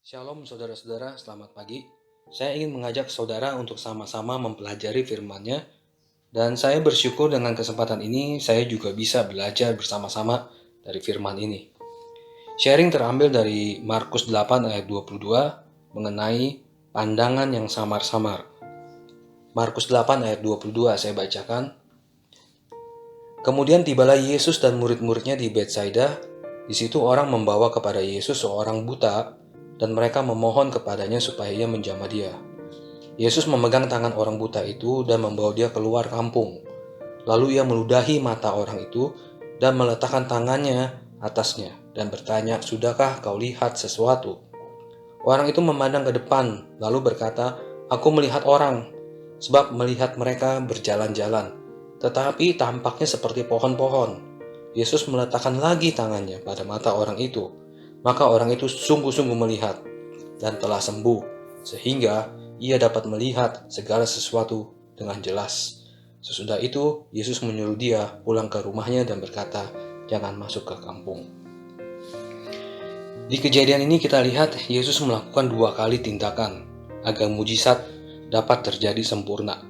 Shalom saudara-saudara, selamat pagi. Saya ingin mengajak saudara untuk sama-sama mempelajari firman-Nya, dan saya bersyukur dengan kesempatan ini saya juga bisa belajar bersama-sama dari firman ini. Sharing terambil dari Markus 8 ayat 22 mengenai pandangan yang samar-samar. Markus 8 ayat 22 saya bacakan. Kemudian tibalah Yesus dan murid-muridnya di Betsaida. Di situ orang membawa kepada Yesus seorang buta, dan mereka memohon kepadanya supaya ia menjamah dia. Yesus memegang tangan orang buta itu dan membawa dia keluar kampung. Lalu ia meludahi mata orang itu dan meletakkan tangannya atasnya dan bertanya, "Sudahkah kau lihat sesuatu?" Orang itu memandang ke depan, lalu berkata, "Aku melihat orang, sebab melihat mereka berjalan-jalan, tetapi tampaknya seperti pohon-pohon." Yesus meletakkan lagi tangannya pada mata orang itu. Maka orang itu sungguh-sungguh melihat dan telah sembuh, sehingga ia dapat melihat segala sesuatu dengan jelas. Sesudah itu, Yesus menyuruh dia pulang ke rumahnya dan berkata, "Jangan masuk ke kampung." Di kejadian ini kita lihat Yesus melakukan 2 kali tindakan agar mujizat dapat terjadi sempurna.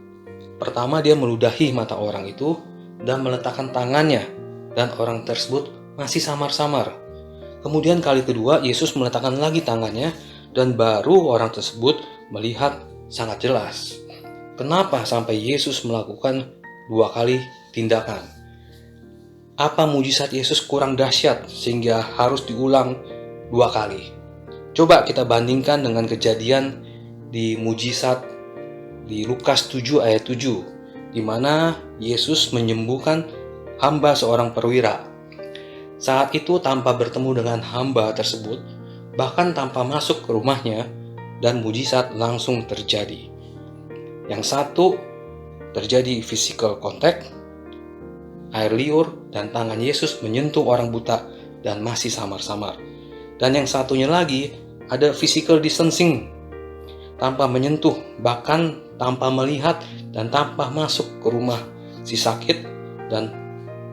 Pertama, dia meludahi mata orang itu dan meletakkan tangannya, dan orang tersebut masih samar-samar. Kemudian kali kedua, Yesus meletakkan lagi tangannya dan baru orang tersebut melihat sangat jelas. Kenapa sampai Yesus melakukan 2 kali tindakan? Apa mujizat Yesus kurang dahsyat sehingga harus diulang 2 kali? Coba kita bandingkan dengan kejadian di mujizat di Lukas 7 ayat 7, di mana Yesus menyembuhkan hamba seorang perwira. Saat itu tanpa bertemu dengan hamba tersebut, bahkan tanpa masuk ke rumahnya, dan mujizat langsung terjadi. Yang satu terjadi physical contact, air liur dan tangan Yesus menyentuh orang buta dan masih samar-samar. Dan yang satunya lagi ada physical distancing, tanpa menyentuh, bahkan tanpa melihat dan tanpa masuk ke rumah si sakit, dan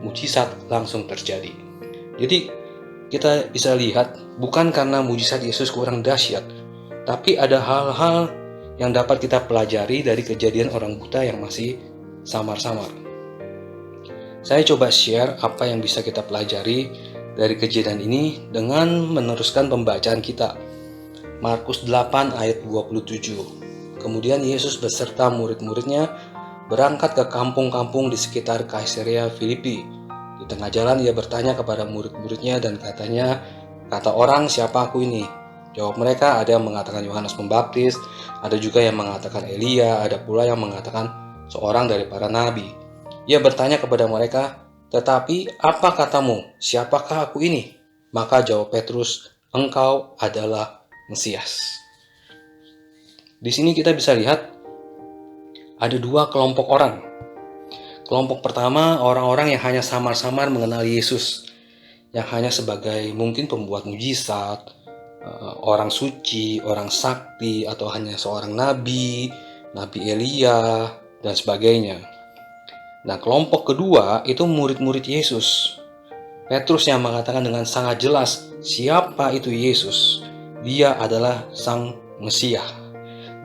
mujizat langsung terjadi. Jadi kita bisa lihat bukan karena mujizat Yesus kurang dahsyat, tapi ada hal-hal yang dapat kita pelajari dari kejadian orang buta yang masih samar-samar. Saya coba share apa yang bisa kita pelajari dari kejadian ini dengan meneruskan pembacaan kita. Markus 8 ayat 27. Kemudian Yesus beserta murid-muridnya berangkat ke kampung-kampung di sekitar Kaisarea Filipi. Di tengah jalan ia bertanya kepada murid-muridnya dan katanya, "Kata orang, siapa aku ini?" Jawab mereka, ada yang mengatakan Yohanes Pembaptis, ada juga yang mengatakan Elia, ada pula yang mengatakan seorang dari para nabi. Ia bertanya kepada mereka, "Tetapi apa katamu? Siapakah aku ini?" Maka jawab Petrus, "Engkau adalah Mesias." Di sini kita bisa lihat ada 2 kelompok orang. Kelompok pertama, orang-orang yang hanya samar-samar mengenal Yesus, yang hanya sebagai mungkin pembuat mujizat, orang suci, orang sakti, atau hanya seorang nabi, Nabi Elia, dan sebagainya. Nah, kelompok kedua itu murid-murid Yesus. Petrus yang mengatakan dengan sangat jelas, siapa itu Yesus? Dia adalah Sang Mesias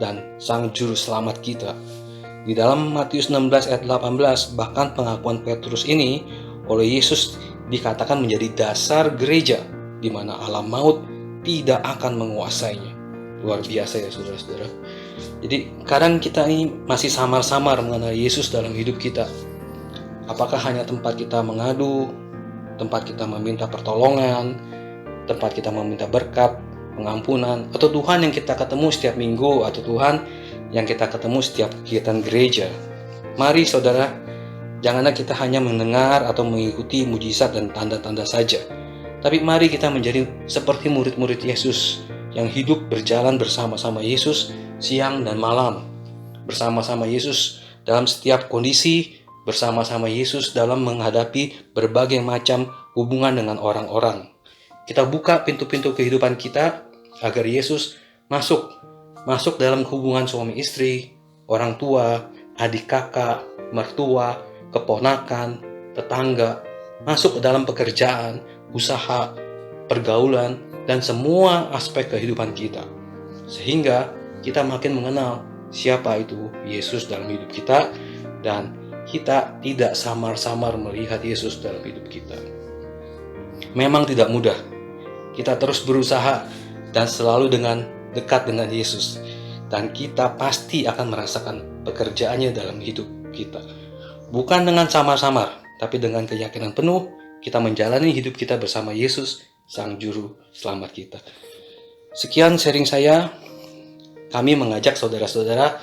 dan Sang Juru Selamat kita. Di dalam Matius 16 ayat 18, bahkan pengakuan Petrus ini oleh Yesus dikatakan menjadi dasar gereja, di mana alam maut tidak akan menguasainya. Luar biasa ya saudara-saudara. Jadi kadang kita ini masih samar-samar mengenai Yesus dalam hidup kita. Apakah hanya tempat kita mengadu, tempat kita meminta pertolongan, tempat kita meminta berkat, pengampunan, atau Tuhan yang kita ketemu setiap minggu, atau Tuhan yang kita ketemu setiap kegiatan gereja. Mari saudara, janganlah kita hanya mendengar atau mengikuti mujizat dan tanda-tanda saja, tapi mari kita menjadi seperti murid-murid Yesus yang hidup berjalan bersama-sama Yesus siang dan malam, bersama-sama Yesus dalam setiap kondisi, bersama-sama Yesus dalam menghadapi berbagai macam hubungan dengan orang-orang. Kita buka pintu-pintu kehidupan kita agar Yesus masuk dalam hubungan suami istri, orang tua, adik kakak, mertua, keponakan, tetangga, masuk ke dalam pekerjaan, usaha, pergaulan, dan semua aspek kehidupan kita. Sehingga kita makin mengenal siapa itu Yesus dalam hidup kita, dan kita tidak samar-samar melihat Yesus dalam hidup kita. Memang tidak mudah. Kita terus berusaha dan selalu dekat dengan Yesus, dan kita pasti akan merasakan pekerjaannya dalam hidup kita. Bukan dengan samar-samar, tapi dengan keyakinan penuh kita menjalani hidup kita bersama Yesus, Sang Juru Selamat kita. Sekian sharing saya. Kami mengajak saudara-saudara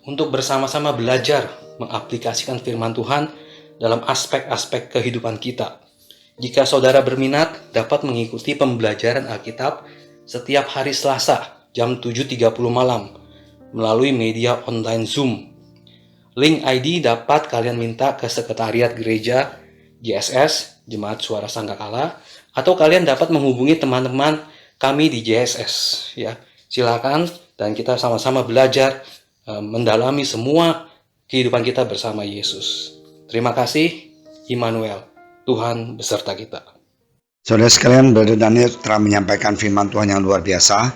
untuk bersama-sama belajar mengaplikasikan firman Tuhan dalam aspek-aspek kehidupan kita. Jika saudara berminat, dapat mengikuti pembelajaran Alkitab setiap hari Selasa jam 7.30 malam melalui media online Zoom. Link ID dapat kalian minta ke Sekretariat Gereja JSS, Jemaat Suara Sangkakala, atau kalian dapat menghubungi teman-teman kami di JSS. Ya, silakan, dan kita sama-sama belajar mendalami semua kehidupan kita bersama Yesus. Terima kasih, Immanuel. Tuhan beserta kita. Saudara sekalian, Brother Daniel telah menyampaikan firman Tuhan yang luar biasa,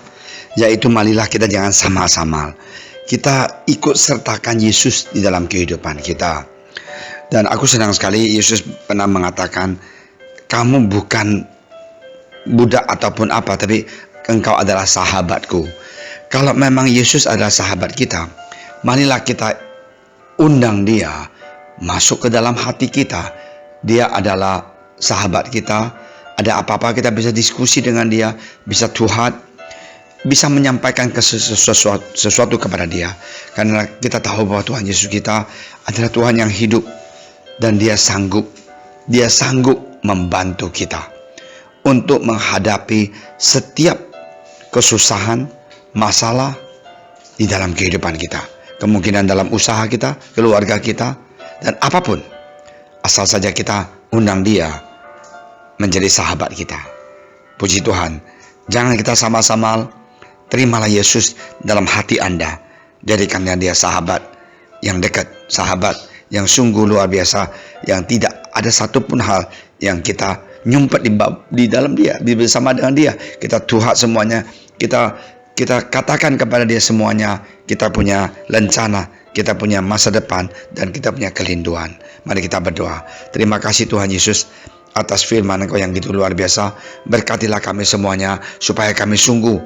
yaitu marilah kita jangan samar-samar. Kita ikut sertakan Yesus di dalam kehidupan kita. Dan aku senang sekali Yesus pernah mengatakan, kamu bukan budak ataupun apa, tapi engkau adalah sahabatku. Kalau memang Yesus adalah sahabat kita, marilah kita undang dia masuk ke dalam hati kita. Dia adalah sahabat kita. Ada apa-apa kita bisa diskusi dengan dia, bisa curhat, bisa menyampaikan sesuatu kepada dia. Karena kita tahu bahwa Tuhan Yesus kita adalah Tuhan yang hidup, dan dia sanggup membantu kita untuk menghadapi setiap kesusahan, masalah di dalam kehidupan kita. Kemungkinan dalam usaha kita, keluarga kita, dan apapun. Asal saja kita undang dia menjadi sahabat kita. Puji Tuhan. Jangan kita sama-sama, terimalah Yesus dalam hati Anda. Jadikannya dia sahabat yang dekat, sahabat yang sungguh luar biasa, yang tidak ada satupun hal yang kita nyumpet di dalam dia, bersama dengan dia. Kita tuhat semuanya, kita katakan kepada dia semuanya. Kita punya rencana, kita punya masa depan, dan kita punya kelinduan. Mari kita berdoa. Terima kasih Tuhan Yesus atas firman Engkau yang gitu luar biasa. Berkatilah kami semuanya, supaya kami sungguh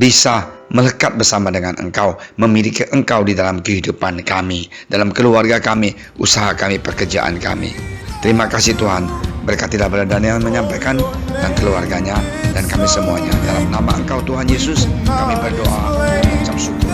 bisa melekat bersama dengan Engkau, memiliki Engkau di dalam kehidupan kami, dalam keluarga kami, usaha kami, pekerjaan kami. Terima kasih Tuhan. Berkatilah Brother Daniel menyampaikan, dan keluarganya, dan kami semuanya. Dalam nama Engkau Tuhan Yesus, kami berdoa dan mengucap syukur.